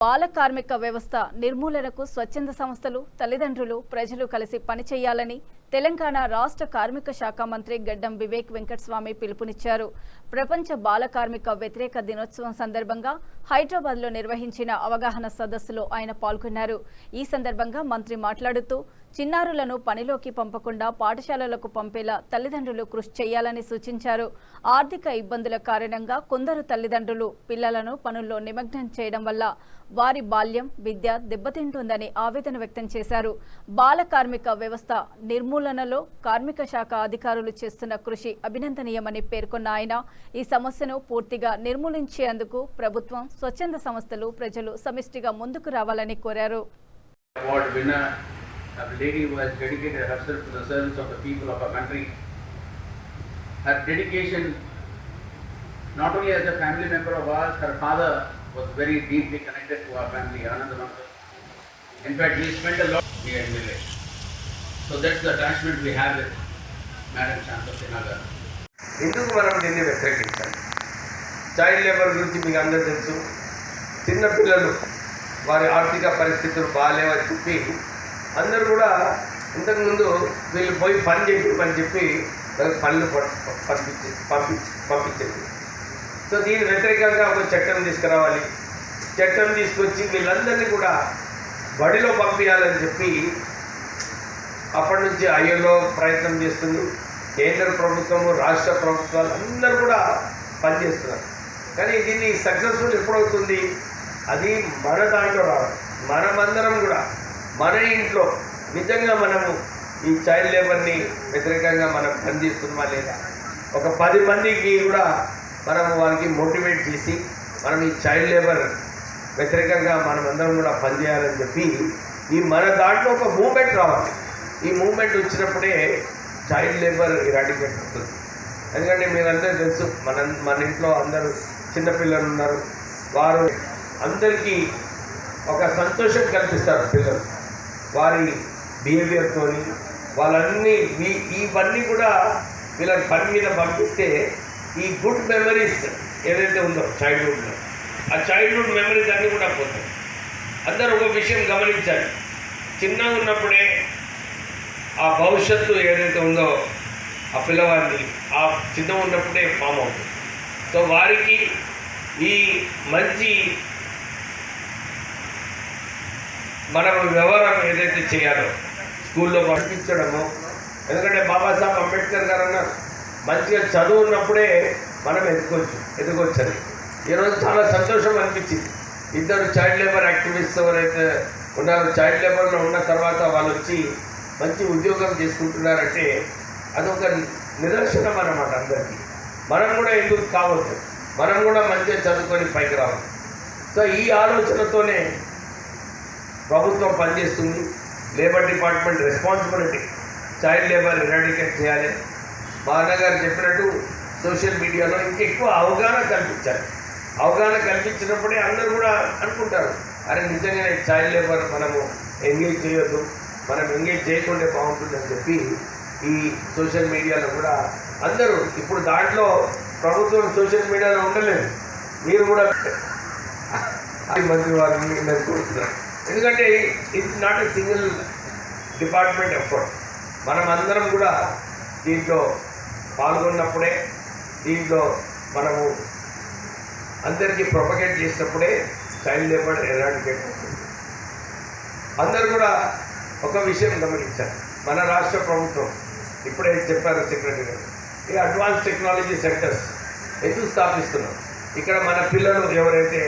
బాల కార్మిక వ్యవస్థ నిర్మూలనకు స్వచ్ఛంద సంస్థలు, తల్లిదండ్రులు, ప్రజలు కలిసి పనిచేయాలని తెలంగాణ రాష్ట్ర కార్మిక శాఖ మంత్రి గడ్డం వివేక్ వెంకటస్వామి పిలుపునిచ్చారు. ప్రపంచ బాల కార్మిక వ్యతిరేక దినోత్సవం సందర్భంగా హైదరాబాద్లో నిర్వహించిన అవగాహన సదస్సులో ఆయన పాల్గొన్నారు. ఈ సందర్భంగా మంత్రి మాట్లాడుతూ చిన్నారులను పనిలోకి పంపకుండా పాఠశాలలకు పంపేలా తల్లిదండ్రులు కృషి చేయాలని సూచించారు. ఆర్థిక ఇబ్బందుల కారణంగా కొందరు తల్లిదండ్రులు పిల్లలను పనుల్లో నిమగ్నం చేయడం వల్ల వారి బాల్యం, విద్య దెబ్బతింటుందని ఆవేదన వ్యక్తం చేశారు. బాల కార్మిక వ్యవస్థ నిర్మూలనలో కార్మిక శాఖ అధికారులు చేస్తున్న కృషి అభినందనీయమని పేర్కొన్న ఆయన ఈ సమస్యను పూర్తిగా నిర్మూలించేందుకు ప్రభుత్వం, స్వచ్ఛంద సంస్థలు, ప్రజలు సమిష్టిగా ముందుకు రావాలని కోరారు. A lady who has dedicated herself to the service of the people of our country. Her dedication, not only as a family member of ours, her father was very deeply connected to our family, Anandamangal. In fact, we spent a lot here in village. So that's the attachment we have with Madam Shanta Sinagar. ఎందుకు మనం దీన్ని వ్యతిరేకించాలి? Child labour గురించి మీకు అందరూ తెలుసు. చిన్నపిల్లలు వారి ఆర్థిక పరిస్థితులు బాగాలేవని చెప్పి అందరూ కూడా ఇంతకుముందు వీళ్ళు పోయి పని చెప్పి వాళ్ళకి పనులు పంపించేది. సో దీని వ్యతిరేకంగా ఒక చట్టం తీసుకురావాలి. చట్టం తీసుకొచ్చి వీళ్ళందరినీ కూడా బడిలో పంపించాలని చెప్పి అప్పటి నుంచి ఐఎల్ఓ ప్రయత్నం చేస్తుంది. కేంద్ర ప్రభుత్వము, రాష్ట్ర ప్రభుత్వాలు అందరూ కూడా పనిచేస్తున్నారు. కానీ దీన్ని సక్సెస్ఫుల్ ఎప్పుడవుతుంది? అది మన దాంట్లో రావాలి. మనమందరం కూడా మన ఇంట్లో నిజంగా మనము ఈ చైల్డ్ లేబర్ని వ్యతిరేకంగా మనం పనిచేస్తున్నామా లేదా, ఒక 10 మందికి కూడా మనము వారికి మోటివేట్ చేసి మనం ఈ చైల్డ్ లేబర్ వ్యతిరేకంగా మనమందరం కూడా పనిచేయాలని చెప్పి ఈ మన దాంట్లో ఒక మూమెంట్ రావాలి. ఈ మూమెంట్ వచ్చినప్పుడే చైల్డ్ లేబర్ ఇరాడికేట్ అవుతుంది. ఎందుకంటే మీరందరూ తెలుసు, మన ఇంట్లో అందరూ చిన్నపిల్లలు ఉన్నారు. వారు అందరికీ ఒక సంతోషం కల్పిస్తారు పిల్లలు వారి బిహేవియర్తో. వాళ్ళన్నీ ఇవన్నీ కూడా వీళ్ళకి పని మీద పంపిస్తే ఈ గుడ్ మెమరీస్ ఏదైతే ఉందో చైల్డ్హుడ్లో, ఆ చైల్డ్హుడ్ మెమరీస్ అన్నీ కూడా పోతాయి. అందరూ ఒక విషయం గమనించాలి, చిన్నగా ఉన్నప్పుడే ఆ భవిష్యత్తు ఏదైతే ఉందో ఆ పిల్లవాడిని ఆ చిన్నగా ఉన్నప్పుడే ఫామ్ అవుతుంది. సో వారికి ఈ మంచి మనం వ్యవహారం ఏదైతే చేయాలో స్కూల్లో పంపించడము. ఎందుకంటే బాబాసాహెబ్ అంబేద్కర్ గారు అన్నారు, మంచిగా చదువు ఉన్నప్పుడే మనం ఎదుగొచ్చని. ఈరోజు చాలా సంతోషం అనిపించింది. ఇద్దరు చైల్డ్ లేబర్ యాక్టివిస్ట్ ఎవరైతే ఉన్నారో, చైల్డ్ లేబర్లో ఉన్న తర్వాత వాళ్ళు వచ్చి మంచి ఉద్యోగం చేసుకుంటున్నారంటే అదొక నిదర్శనం అన్నమాట అందరికీ. మనం కూడా ఎందుకు కావద్దు, మనం కూడా మంచిగా చదువుకొని పైకి రావాలి. సో ఈ ఆలోచనతోనే ప్రభుత్వం పనిచేస్తుంది. Labour department responsibility child labour eradicate చేయాలి. మా అన్నగారు చెప్పినట్టు సోషల్ మీడియాలో ఇంకెక్కువ అవగాహన కల్పించాలి. అవగాహన కల్పించినప్పుడే అందరూ కూడా అనుకుంటారు, అరే నిజంగానే చైల్డ్ లేబర్ మనము ఎంగేజ్ చేయొద్దు, మనం ఎంగేజ్ చేయకుంటే బాగుంటుందని చెప్పి ఈ సోషల్ మీడియాలో కూడా అందరూ ఇప్పుడు దాంట్లో ప్రభుత్వం సోషల్ మీడియాలో ఉండలేదు. మీరు కూడా మంత్రి వారిని కోరుతున్నారు. ఎందుకంటే it's not a single department effort. మనం అందరం కూడా దీంట్లో పాల్గొన్నప్పుడే, దీంట్లో మనము అందరికీ ప్రొపగేట్ చేసినప్పుడే చైల్డ్ లేబర్ ఎరాడికేట్ అవుతుంది. అందరూ కూడా ఒక విషయం గమనించారు, మన రాష్ట్ర ప్రభుత్వం ఇప్పుడే చెప్పారు సెక్రటరీ గారు, ఈ అడ్వాన్స్ టెక్నాలజీ సెంటర్స్ ఎందుకు స్థాపిస్తున్నాం? ఇక్కడ మన పిల్లలు ఎవరైతే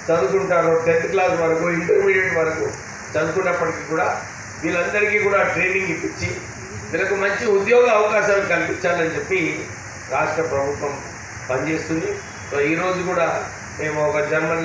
చదువుకుంటారో 10th క్లాస్ వరకు, ఇంటర్మీడియట్ వరకు చదువుకున్నప్పటికీ కూడా వీళ్ళందరికీ కూడా ట్రైనింగ్ ఇప్పించి వీళ్ళకు మంచి ఉద్యోగ అవకాశాలు కల్పించాలని చెప్పి రాష్ట్ర ప్రభుత్వం పనిచేస్తుంది. సో ఈరోజు కూడా మేము ఒక జర్మన్